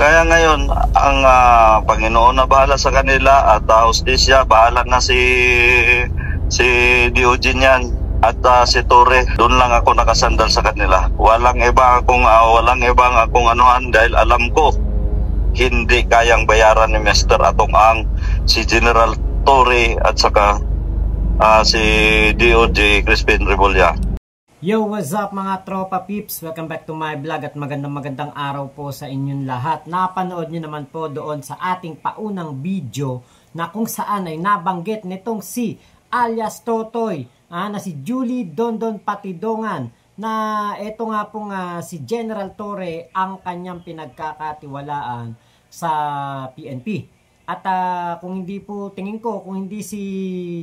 Kaya ngayon, ang Panginoon na bahala sa kanila at hustisya, bahala na si Diogen yan at si Torre. Doon lang ako nakasandal sa kanila. Walang ibang akong anuhan dahil alam ko hindi kayang bayaran ni Mr. Atong Ang, si General Torre at saka si DOJ Crispin Rebolya. Yo, what's up mga tropa peeps? Welcome back to my vlog at magandang araw po sa inyong lahat. Napanood nyo naman po doon sa ating paunang video na kung saan ay nabanggit nitong si alias Totoy na si Julie Dondon Patidongan na eto nga pong si General Torre ang kanyang pinagkakatiwalaan sa PNP. At kung hindi po, tingin ko, kung hindi si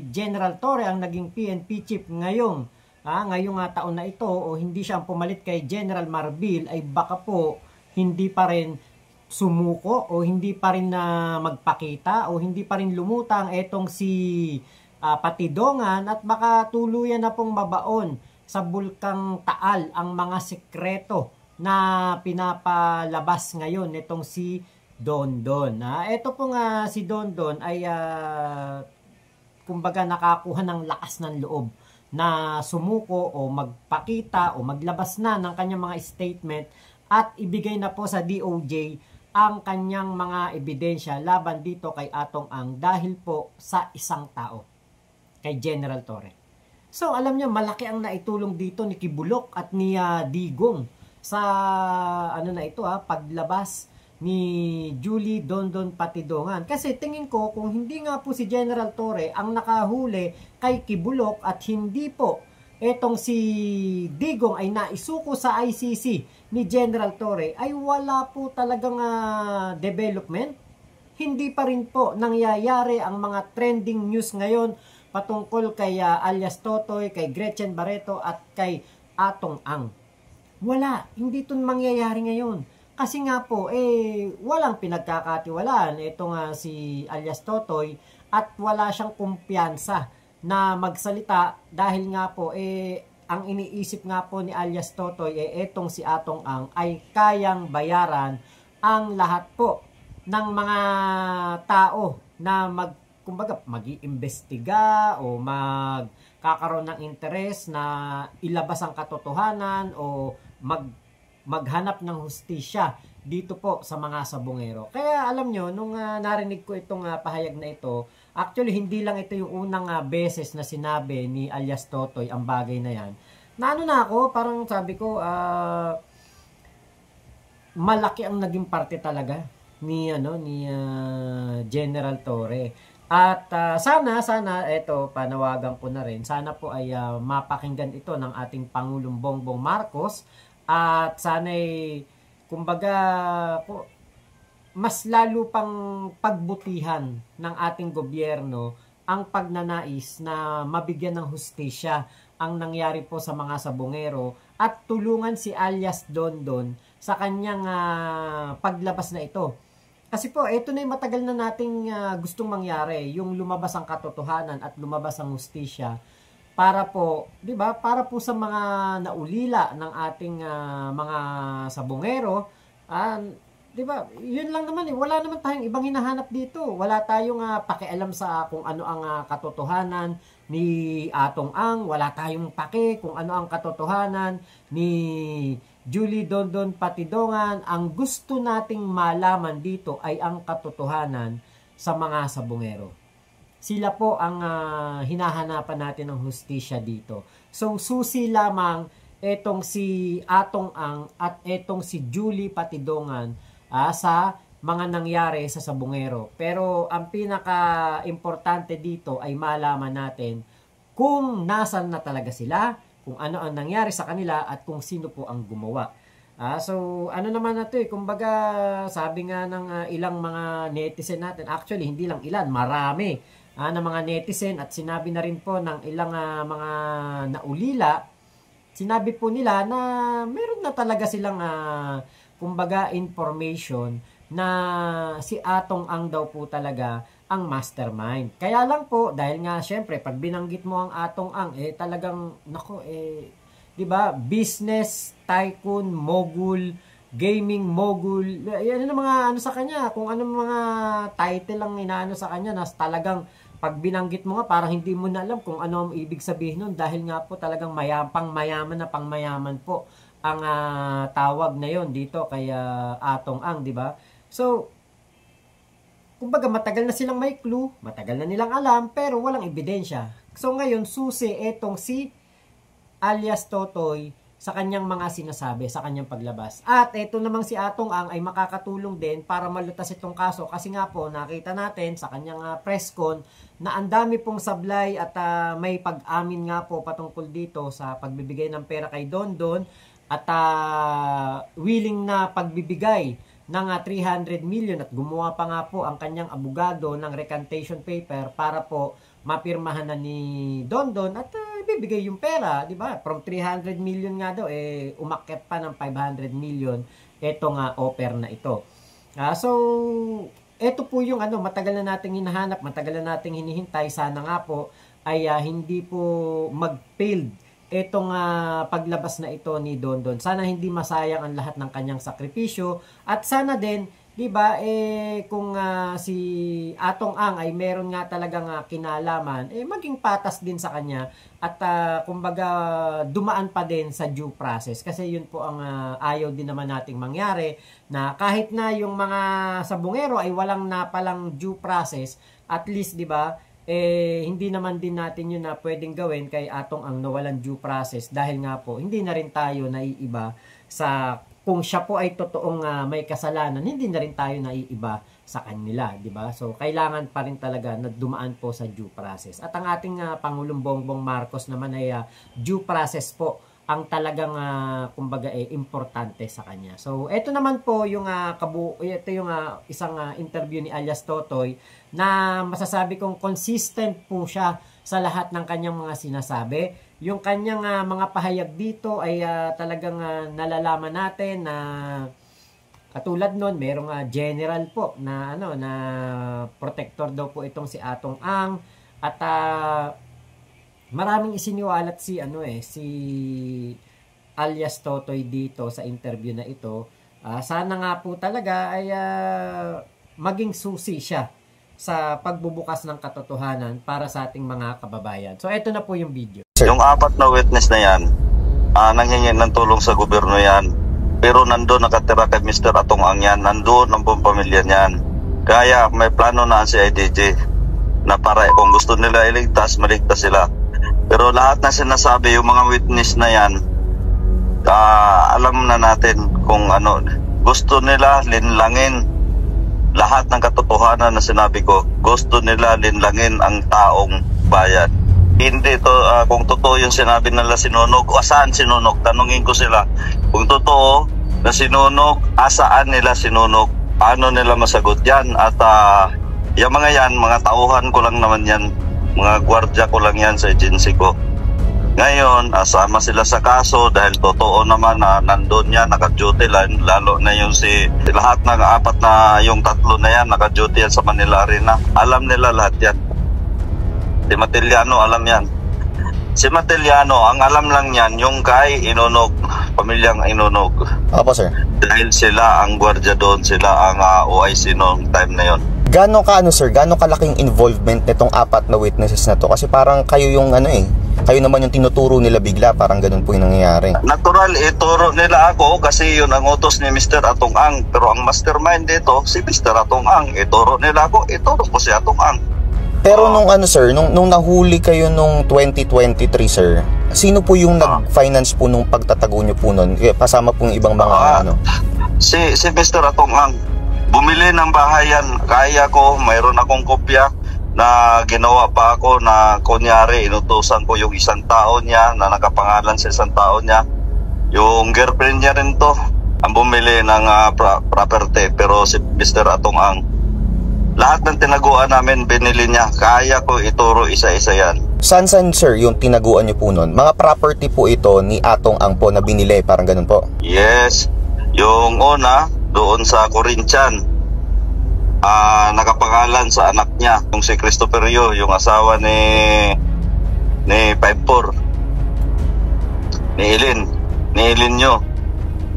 General Torre ang naging PNP chief ngayong taon na ito o hindi siya ang pumalit kay General Marbil, ay baka po hindi pa rin sumuko o hindi pa rin magpakita o hindi pa rin lumutang etong si Patidongan at baka tuluyan na pong mabaon sa Bulkang Taal ang mga sekreto na pinapalabas ngayon nitong si Dondon. Ito pong si Dondon ay kumbaga nakakuha ng lakas ng loob na sumuko o magpakita o maglabas na ng kanyang mga statement at ibigay na po sa DOJ ang kanyang mga ebidensya laban dito kay Atong Ang dahil po sa isang tao, kay General Torre. So alam niyo, malaki ang naitulong dito ni Kibulok at ni Digong sa paglabas ni Julie Dondon Patidongan. Kasi tingin ko kung hindi nga po si General Torre ang nakahuli kay Kibulok at hindi po etong si Digong ay naisuko sa ICC ni General Torre, ay wala po talagang development. Hindi pa rin po nangyayari ang mga trending news ngayon patungkol kay alias Totoy, kay Gretchen Barreto at kay Atong Ang. Wala, hindi ito mangyayari ngayon. Kasi nga po, walang pinagkakatiwalaan itong si alias Totoy at wala siyang kumpiyansa na magsalita dahil nga po, ang iniisip nga po ni alias Totoy, itong si Atong Ang ay kayang bayaran ang lahat po ng mga tao na mag-iimbestiga o magkakaroon ng interes na ilabas ang katotohanan o maghanap ng hustisya dito po sa mga sabongero. Kaya alam nyo, nung narinig ko itong pahayag na ito, actually hindi lang ito yung unang beses na sinabi ni alias Totoy ang bagay na yan. Na ako, parang sabi ko, malaki ang naging parte talaga ni General Torre. At sana ito panawagan ko na rin, sana po ay mapakinggan ito ng ating Pangulong Bongbong Marcos. At sana'y, kumbaga, mas lalo pang pagbutihan ng ating gobyerno ang pagnanais na mabigyan ng hustisya ang nangyari po sa mga sabongero at tulungan si alias Dondon sa kanyang paglabas na ito. Kasi po, ito na yung matagal na nating gustong mangyari, yung lumabas ang katotohanan at lumabas ang hustisya. Para po, 'di ba? Para po sa mga naulila ng ating mga sabongero, 'di ba? 'Yun lang naman wala naman tayong ibang hinahanap dito. Wala tayong pakialam sa kung ano ang katotohanan ni Atong Ang, wala tayong pake kung ano ang katotohanan ni Julie Dondon Patidongan. Ang gusto nating malaman dito ay ang katotohanan sa mga sabongero. Sila po ang hinahanapan natin ng hustisya dito. So, susi lamang etong si Atong Ang at etong si Julie Patidongan sa mga nangyari sa sabongero. Pero ang pinaka-importante dito ay malaman natin kung nasan na talaga sila, kung ano ang nangyari sa kanila at kung sino po ang gumawa. So, ano naman na ito kumbaga sabi nga ng ilang mga netizen natin, actually hindi lang ilan, marami ng mga netizen at sinabi na rin po ng ilang mga naulila, sinabi po nila na meron na talaga silang kumbaga information na si Atong Ang daw po talaga ang mastermind. Kaya lang po, dahil nga syempre pag binanggit mo ang Atong Ang, talagang nako 'di ba, business tycoon, mogul gaming mogul, yan ang mga ano sa kanya, kung ano mga title lang inaano sa kanya na talagang pag binanggit mo nga parang hindi mo na alam kung ano ang ibig sabihin nun dahil nga po talagang pangmayaman po ang tawag na yon dito kay Atong Ang, di ba? So, kumbaga matagal na silang may clue, matagal na nilang alam, pero walang ebidensya. So ngayon, susi etong si alias Totoy sa kanyang mga sinasabi, sa kanyang paglabas. At eto namang si Atong Ang ay makakatulong din para malutas itong kaso kasi nga po nakita natin sa kanyang press con na ang dami pong sablay at may pag-amin nga po patungkol dito sa pagbibigay ng pera kay Dondon at willing na pagbibigay ng 300 million at gumawa pa nga po ang kanyang abogado ng recantation paper para po mapirmahan na ni Dondon at bibigay yung pera, di ba? From 300 million nga daw, umakyat pa ng 500 million etong offer na ito. So, ito po yung matagal na nating hinahanap, matagal na nating hinihintay. Sana nga po ay hindi po mag-failed etong paglabas na ito ni Dondon. Sana hindi masayang ang lahat ng kanyang sakripisyo at sana din, 'di ba, kung si Atong Ang ay meron nga talagang kinalaman, maging patas din sa kanya at kumbaga dumaan pa din sa due process kasi yun po ang ayaw din naman nating mangyari na kahit na yung mga sabungero ay walang napalang due process, at least 'di ba, hindi naman din natin yun na pwedeng gawin kay Atong Ang nawalan due process dahil nga po hindi na rin tayo naiiba sa kung siya po ay totoong may kasalanan, hindi na rin tayo naiiba sa kanila, di ba? So kailangan pa rin talaga na dumaan po sa due process. At ang ating Pangulong Bongbong Marcos naman ay due process po ang talagang kumbaga importante sa kanya. So ito naman po yung ito yung isang interview ni alias Totoy na masasabi kong consistent po siya sa lahat ng kanyang mga sinasabi. Yung kanyang mga pahayag dito ay talagang nalalaman natin na katulad nun, merong general po na na protector daw po itong si Atong Ang at maraming isiniwalat si si alias Totoy dito sa interview na ito. Sana nga po talaga ay maging susi siya sa pagbubukas ng katotohanan para sa ating mga kababayan. So ito na po yung video. Yung 4 na witness na yan, nanghingi ng tulong sa gobyerno yan. Pero nandoon nakatira kay Mr. Atong Ang yan, nandoon ang buong pamilya niyan. Kaya may plano na si IDJ na para kung gusto nila iligtas, maligtas sila. Pero lahat na sinasabi, yung mga witness na yan, alam na natin kung ano, gusto nila linlangin lahat ng katotohanan na sinabi ko. Gusto nila linlangin ang taong bayan. Hindi to, kung totoo yung sinabi nila sinunog, saan sinunog? Tanungin ko sila. Kung totoo na sinunog, asaan nila sinunog? Paano nila masagot yan? At yung mga yan, mga tauhan ko lang naman yan. Mga gwardya ko lang yan sa agency ko. Ngayon, asama sila sa kaso dahil totoo naman na nandun yan, naka-duty lang. Lalo na yung lahat ng 4 na, yung 3 na yan, naka-duty yan sa Manila Arena. Alam nila lahat yan. Si Matiliano alam yan. Si Matiliano, ang alam lang yan, yung kay Inunog, pamilyang Inunog. Opo, sir. Dahil sila ang gwardya doon, sila ang OIC noong time na yon. Gano'ng sir, gano'ng kalaking involvement nitong 4 na witnesses na to? Kasi parang kayo yung kayo naman yung tinuturo nila bigla, parang ganun po yung nangyayari. Natural, ituro nila ako kasi yun ang utos ni Mr. Atong Ang. Pero ang mastermind dito, si Mr. Atong Ang. Ituro nila ako, ituro ko si Atong Ang. Pero nung sir, nung nahuli kayo nung 2023, sir, sino po yung nag-finance po nung pagtatago nyo po nun? Kasama pong ibang mga Si Mr. Atong Ang. Bumili ng bahay yan. Kaya ko, mayroon akong kopya na ginawa pa ako na kunyari inutusan ko yung isang tao niya na nakapangalan sa isang tao niya. Yung girlfriend niya rin to ang bumili ng property, pero si Mr. Atong Ang, lahat ng tinaguan namin binili niya. Kaya ko ituro isa-isa yan. Saan sir yung tinaguan niyo po nun? Mga property po ito ni Atong Ang po na binili, parang ganun po? Yes. Yung una, doon sa Corinthian, nakapangalan sa anak niya, yung si Christopher Yo, yung asawa ni 54, ni Eileen Yo,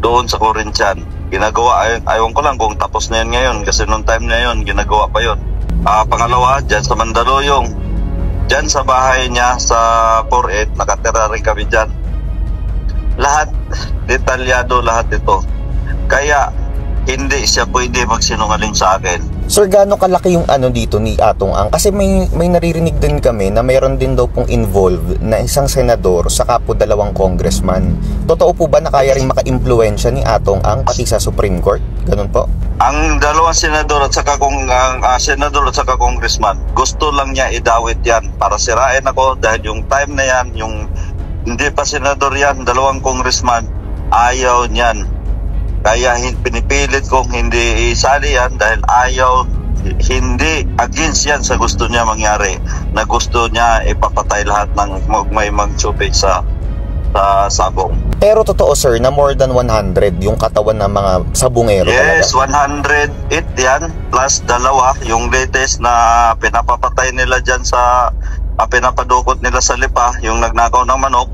doon sa Corinthian. ginagawa, ayaw ko lang kung tapos na yan ngayon kasi nung time na yun, ginagawa pa yun. Pangalawa, dyan sa Mandaluyong, dyan sa bahay niya sa 4-8, nakatira rin kami dyan. Lahat, detalyado lahat ito. Kaya, hindi siya pwede magsinungaling sa akin. Sir, gaano kalaki yung ano dito ni Atong Ang? Kasi may naririnig din kami na mayroon din daw pong involved na isang senador saka po 2 congressman. Totoo po ba na kaya rin maka-impluwensya ni Atong Ang pati sa Supreme Court? Ganun po? Ang 2 senador at saka senador at saka congressman, gusto lang niya idawit yan para sirain ako dahil yung time na yan, yung hindi pa senador yan, 2 congressman, ayaw niyan. Kaya pinipilit kong hindi isali yan dahil hindi against yan sa gusto niya mangyari. Na gusto niya ipapatay lahat ng may magtsupi sa sabong. Pero totoo sir na more than 100 yung katawan ng mga sabungero yes, talaga? Yes, 108 yan plus 2 yung latest na pinapapatay nila dyan sa pinapadukot nila sa Lipa, yung nagnakaw ng manok.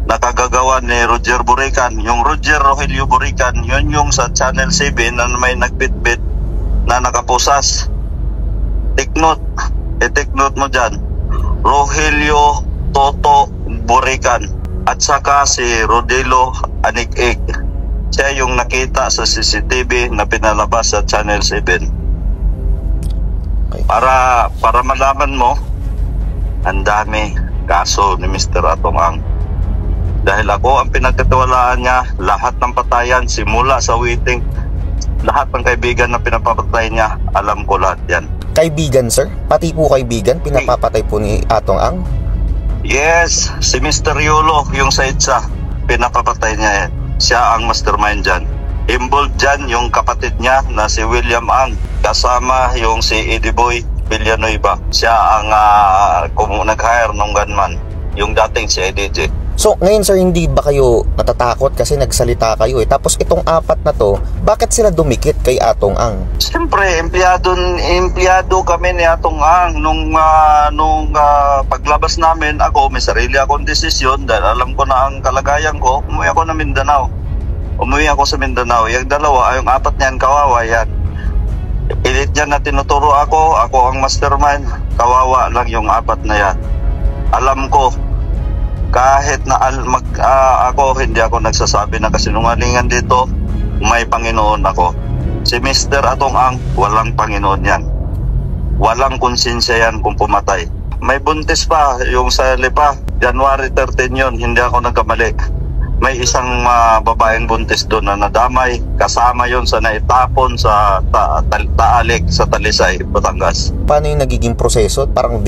Nakagagawa ni Roger Burican, yung Roger Rogelio Burican, yun yung sa Channel 7 na may nagbitbit na nakapusas. Take note mo dyan, Rogelio Toto Burican at saka si Rodelo Anig-Ig. Siya yung nakita sa CCTV na pinalabas sa Channel 7. Okay. Para malaman mo, ang dami kaso ni Mr. Atong Ang. Dahil ako ang pinagkatiwalaan niya, lahat ng patayan, simula sa waiting, lahat ng kaibigan na pinapapatay niya, alam ko lahat yan. Kaibigan sir? Pati po kaibigan, pinapapatay po ni Atong Ang? Yes, si Mr. Yolo, yung sa ITSA, pinapapatay niya yan. Siya ang mastermind dyan. Involved dyan yung kapatid niya na si William Ang, kasama yung si Eddie Boy Villanueva. Siya ang nag-hire ng gunman, yung dating si EDJ. So, ngayon sir, hindi ba kayo natatakot kasi nagsalita kayo Tapos itong 4 na to, bakit sila dumikit kay Atong Ang? Siyempre, empleyado kami ni Atong Ang. Nung paglabas namin, may sarili akong desisyon dahil alam ko na ang kalagayan ko, umuwi ako na Mindanao. Umuwi ako sa Mindanao. Yung 2, yung 4 niyan, kawawa yan. Pilit niya na tinuturo ako ang mastermind. Kawawa lang yung 4 na yan. Alam ko, kahit na hindi ako nagsasabi na kasinungalingan dito, may Panginoon ako. Si Mr. Atong Ang, walang Panginoon yan. Walang konsensya yan kung pumatay. May buntis pa, yung sa Lipa, January 13 yun, hindi ako nagkamali. May isang babaeng buntis doon na nadamay, kasama yun sa naitapon sa Taalik sa Talisay, Batangas. Paano yung nagiging proseso? Parang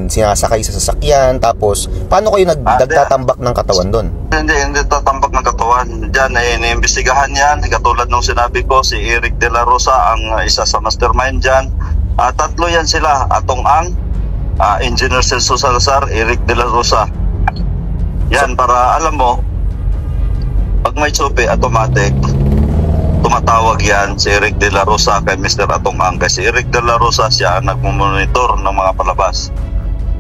sinasakay sa sasakyan, tapos paano kayo nagtatambak ng katawan doon? Hindi tatambak ng katawan. Diyan ay iniimbestigahan yan, katulad nung sinabi ko, si Eric De La Rosa ang isa sa mastermind dyan. 3 yan sila, Atong Ang, Engineer Celso Salazar, Eric De La Rosa. Yan, para alam mo, pag may tsupi, automatic tumatawag yan si Eric De La Rosa kay Mr. Atong Ang. Kasi Eric De La Rosa, siya ang nagmumonitor ng mga palabas.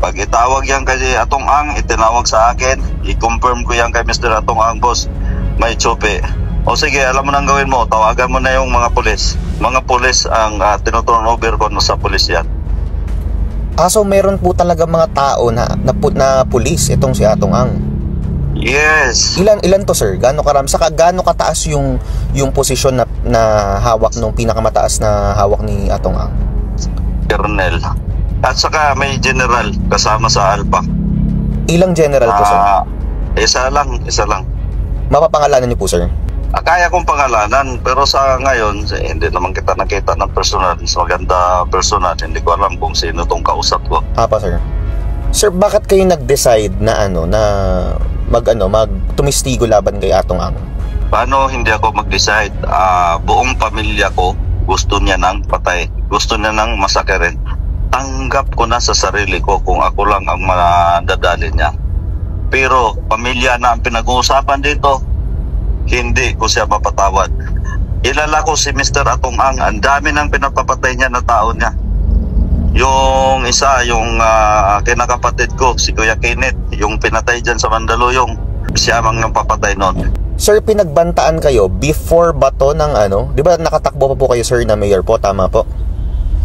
Pag itawag yan kay Atong Ang, itinawag sa akin, i-confirm ko yan kay Mr. Atong Ang, boss, may tsupi. O sige, alam mo nang gawin mo, tawagan mo na yung mga pulis. Mga pulis ang tinuturn over ko sa pulis yan. So meron po talaga mga tao na pulis itong si Atong Ang? Yes. Ilan to sir? Gaano karami? Saka gaano kataas yung posisyon na hawak nung pinakamataas na hawak ni Atong Ang? Colonel. At saka may general kasama sa Alpa. Ilang general po sir? Isa lang. Mapapangalanan niyo po sir? Kaya kong pangalanan, pero sa ngayon hindi naman kita nakita ng personal. Sa maganda personal, hindi ko alam kung sino tong kausap ko. Pa sir. Sir, bakit kayo nag-decide na magtumistigo laban kay Atong Ang? Paano hindi ako mag-decide? Buong pamilya ko gusto niya nang patay. Gusto niya nang masakirin. Tanggap ko na sa sarili ko kung ako lang ang madadali niya. Pero pamilya na ang pinag-uusapan dito, hindi ko siya mapatawad. Ilala ko si Mr. Atong Ang, ang dami nang pinapapatay niya na tao niya. Yung isa, yung kinakapatid ko, si Kuya Kenneth, yung pinatay dyan sa Mandaluyong, siya ang nagpapatay noon. Sir, pinagbantaan kayo before ba to ng ano? Di ba nakatakbo pa po kayo, sir, na mayor po? Tama po?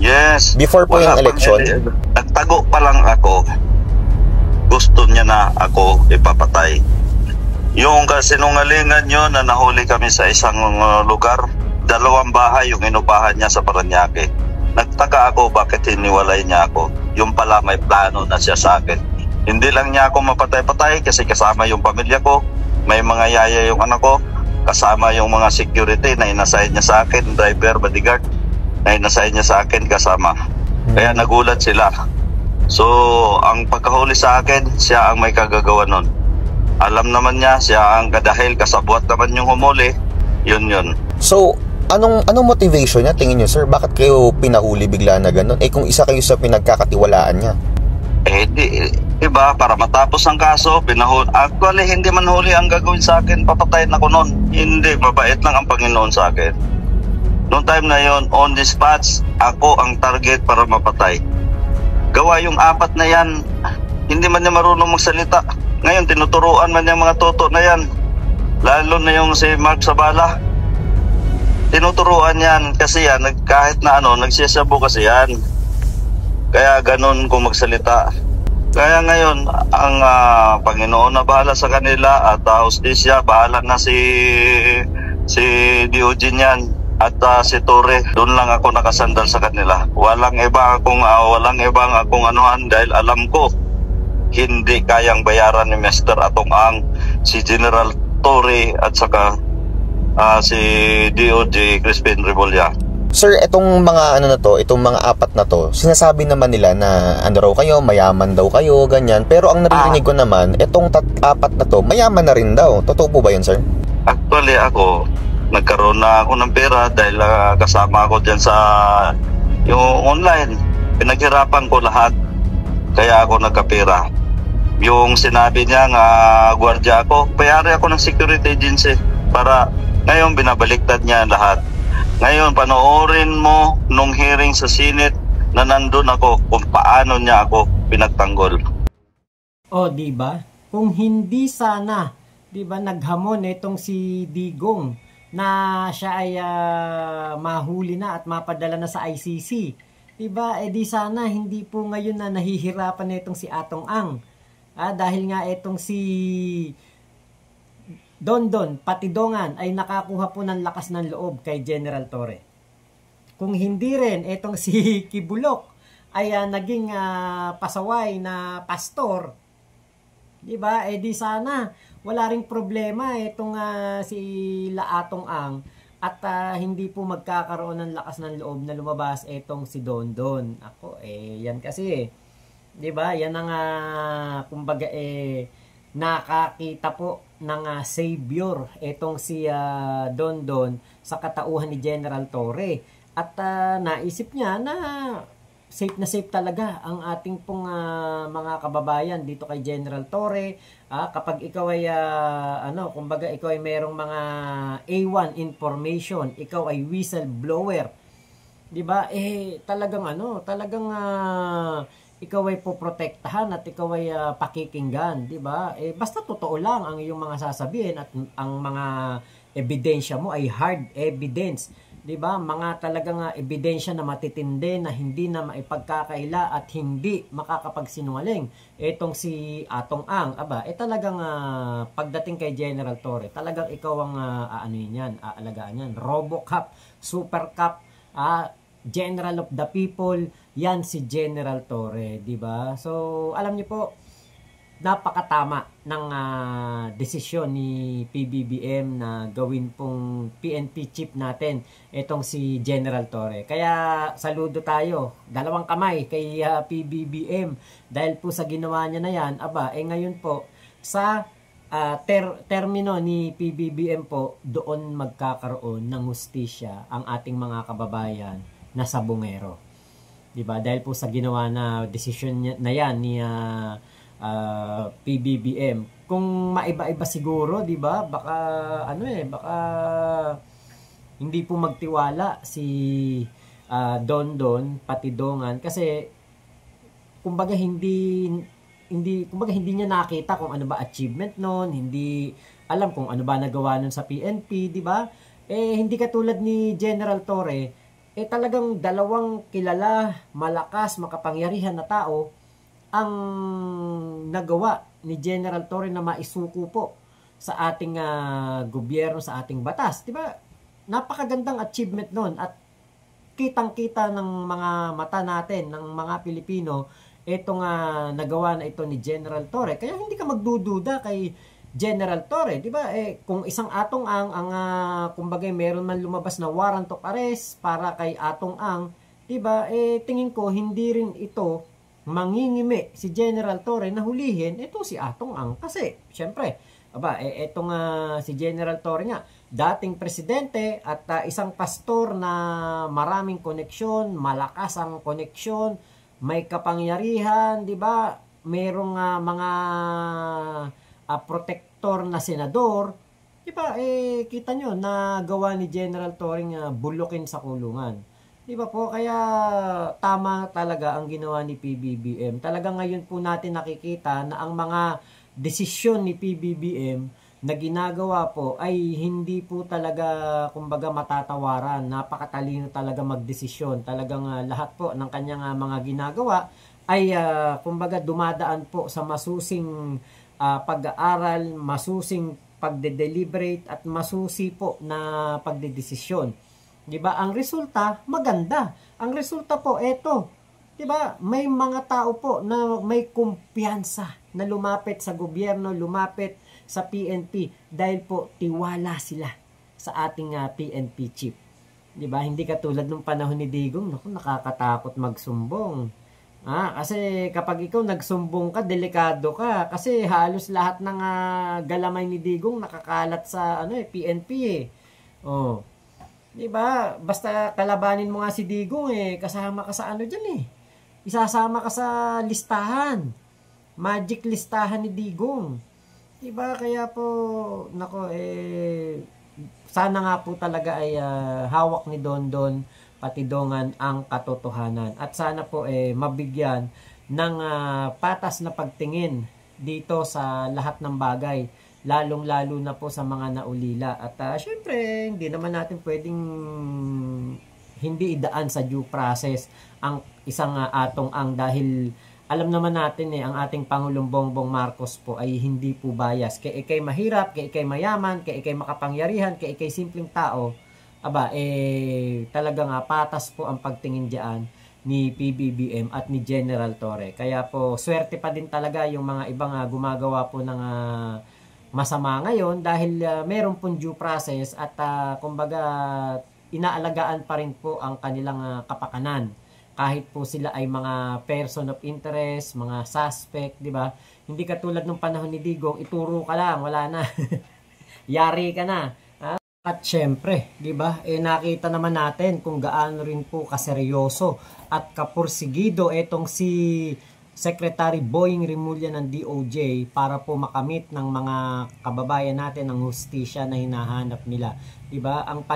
Yes. Before po yung election? Nagtago pa lang ako. Gusto niya na ako ipapatay. Yung kasinungalingan nyo na nahuli kami sa isang lugar, 2 bahay yung inupahan niya sa Parañaque. Nagtaka ako bakit hiniwalay niya ako. Yung pala may plano na siya sa akin. Hindi lang niya ako mapatay-patay kasi kasama yung pamilya ko. May mga yaya yung anak ko. Kasama yung mga security na inassign niya sa akin, driver, bodyguard, na inassign niya sa akin kasama. Kaya nagulat sila. So, ang pagkahuli sa akin, siya ang may kagagawa nun. Alam naman niya, siya ang dahil kasabwat naman yung humuli. Yun. So, anong motivation niya, tingin niyo, sir? Bakit kayo pinahuli bigla na ganun? Kung isa kayo sa pinagkakatiwalaan niya. Diba, para matapos ang kaso, actually, hindi man huli ang gagawin sa akin, papatayin ako nun. Hindi, mabait lang ang Panginoon sa akin. Noong time na yon, on the spots, ako ang target para mapatay. Gawa yung 4 na yan, hindi man niya marunong magsalita. Ngayon, tinuturuan man yung mga toto na yan. Lalo na yung si Mark Sabala. Tinuturuan yan kasi yan, kahit na nagsisabo kasi yan. Kaya ganun kung magsalita. Kaya ngayon, ang Panginoon na bahala sa kanila at hustisya, bahala na si Diogene yan at si Torre. Doon lang ako nakasandal sa kanila. Walang ibang akong anuhan dahil alam ko hindi kayang bayaran ni Mr. Atong Ang, si General Torre at saka si DOJ Crispin Rebolya. Sir, itong mga itong mga 4 na to, sinasabi naman nila na raw kayo, mayaman daw kayo, ganyan. Pero ang naririnig ko naman, itong 4 na to, mayaman na rin daw. Totoo po ba yun, sir? Actually ako, nagkaroon na ako ng pera dahil kasama ako dyan sa yung online. Pinaghirapan ko lahat, kaya ako nagkapera. Yung sinabi niya nga gwardiya ako, payari ako ng security agency para ngayon binabaliktad niya lahat. Ngayon, panoorin mo nung hearing sa Senate na nandun ako kung paano niya ako pinagtanggol. Diba? Kung hindi sana, diba, naghamon itong si Digong na siya ay mahuli na at mapadala na sa ICC. Diba? Di sana hindi po ngayon na nahihirapan na itong si Atong Ang. Dahil nga itong si Dondon, Patidongan ay nakakuha po ng lakas ng loob kay General Torre. Kung hindi rin, itong si Kibulok ay naging pasaway na pastor, diba? Di sana wala ring problema itong si Laatong Ang at hindi po magkakaroon ng lakas ng loob na lumabas itong si Dondon. Ako, yan kasi, diba? Yan ang, kumbaga, nakakita po ng savior itong si Dondon sa katauhan ni General Torre at naisip niya na safe talaga ang ating pong mga kababayan dito kay General Torre. Kapag ikaw ay kumbaga ikaw ay merong mga A1 information, ikaw ay whistleblower, di ba? Talagang ikaw ay poprotektahan at ikaw ay pakikinggan, di ba? Basta totoo lang ang iyong mga sasabihin at ang mga ebidensya mo ay hard evidence, di ba? Mga talagang ebidensya na matitindi na hindi na maipagkakaila at hindi makakapagsinungaling. Etong si Atong Ang, talagang pagdating kay General Torre, talagang ikaw ang aalagaan yan. RoboCop, Super Cop, General of the People, yan si General Torre, di ba? So, alam niyo po, napakatama ng desisyon ni PBBM na gawin pong PNP chief natin itong si General Torre. Kaya saludo tayo, 2 kamay kay PBBM dahil po sa ginawa niya na yan. Ngayon po sa termino ni PBBM po, doon magkakaroon ng hustisya ang ating mga kababayan na sabungero. Diba? Dahil po sa ginawa na desisyon na yan ni PBBM. Kung maiba-iba siguro, diba? Baka baka hindi po magtiwala si Dondon Patidongan kasi kumbaga hindi niya nakita kung ano ba achievement noon, hindi alam kung ano ba nagawa nun sa PNP, di ba? Hindi katulad ni General Torre, talagang dalawang kilala, malakas, makapangyarihan na tao ang nagawa ni General Torre na maisuko po sa ating gobyerno, sa ating batas. Di ba? Napakagandang achievement nun at kitang-kita ng mga mata natin, ng mga Pilipino, itong nagawa na ito ni General Torre. Kaya hindi ka magdududa kay General Torre, di ba? Kung isang Atong Ang kumbaga meron man lumabas na warrant of arrest para kay Atong Ang, di ba? Tingin ko hindi rin ito mangingimi si General Torre na hulihin ito si Atong Ang kasi syempre, etong si General Torre nga dating presidente at isang pastor na maraming koneksyon, malakas ang koneksyon, may kapangyarihan, di ba? Merong mga protector na senador, di ba? Kita nyo na gawa ni General Torre bulukin sa kulungan. Di ba po? Kaya tama talaga ang ginawa ni PBBM. Talaga ngayon po natin nakikita na ang mga desisyon ni PBBM na ginagawa po ay hindi po talaga kumbaga matatawaran. Napakatalino talaga magdesisyon. Talagang lahat po ng kanyang mga ginagawa ay kumbaga dumadaan po sa masusing pag-aaral, masusing pagde-deliberate at masusi po na pagdedesisyon. 'Di ba? Ang resulta maganda. Ang resulta po eto. 'Di ba? May mga tao po na may kumpiyansa na lumapit sa gobyerno, lumapit sa PNP dahil po tiwala sila sa ating PNP chief. 'Di ba? Hindi katulad nung panahon ni Digong, naku, nakakatakot magsumbong. Kasi kapag ikaw nagsumbong ka, delikado ka kasi halos lahat ng galamay ni Digong nakakalat sa PNP Oh. 'Di ba? Basta kalabanin mo nga si Digong kasama ka sa diyan Isasama ka sa listahan. Magic listahan ni Digong. Diba? Kaya po, nako, sana nga po talaga ay hawak ni Dondon Patidongan ang katotohanan. At sana po mabigyan ng patas na pagtingin dito sa lahat ng bagay. Lalong-lalo na po sa mga naulila. At syempre, hindi naman natin pwedeng hindi idaan sa due process ang isang Atong Ang dahil alam naman natin ang ating Pangulong Bongbong Marcos po ay hindi po bias. Kaya ikay mahirap, kaya ikay mayaman, kaya ikay makapangyarihan, kaya ikay simpleng tao, talagang patas po ang pagtingin diyan ni PBBM at ni General Torre. Kaya po, swerte pa din talaga yung mga ibang gumagawa po ng masama ngayon dahil meron pong due process at kumbaga inaalagaan pa rin po ang kanilang kapakanan. Kahit po sila ay mga person of interest, mga suspect, di ba? Hindi katulad nung panahon ni Digong, ituro ka lang, wala na. Yari ka na. At syempre, di ba? Nakita naman natin kung gaano rin po kaseryoso at kapursigido etong si Secretary Boying Rimulya ng DOJ para po makamit ng mga kababayan natin ang hustisya na hinahanap nila. Diba? Ang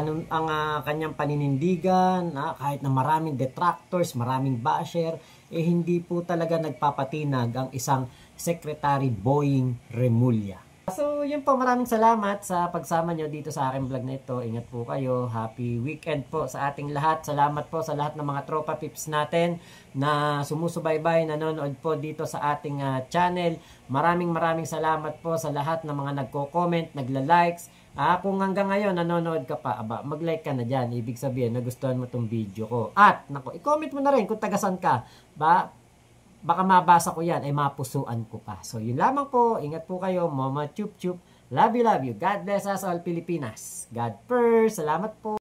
kanyang paninindigan, kahit na maraming detractors, maraming basher, hindi po talaga nagpapatinag ang isang Secretary Boying Rimulya. So, yun po, maraming salamat sa pagsama nyo dito sa aking vlog na ito. Ingat po kayo. Happy weekend po sa ating lahat. Salamat po sa lahat ng mga tropa pips natin na sumusubaybay, nanonood po dito sa ating channel. Maraming salamat po sa lahat ng mga nagko-comment, nagla-likes. Kung hanggang ngayon nanonood ka pa, mag-like ka na dyan. Ibig sabihin, nagustuhan mo tong video ko. At, i-comment mo na rin kung tagasan ka. Baka mabasa ko yan, mapusuan ko pa. So, yun lamang po. Ingat po kayo. Mama Chup Chup. Love you, love you. God bless us all, Pilipinas. God first. Salamat po.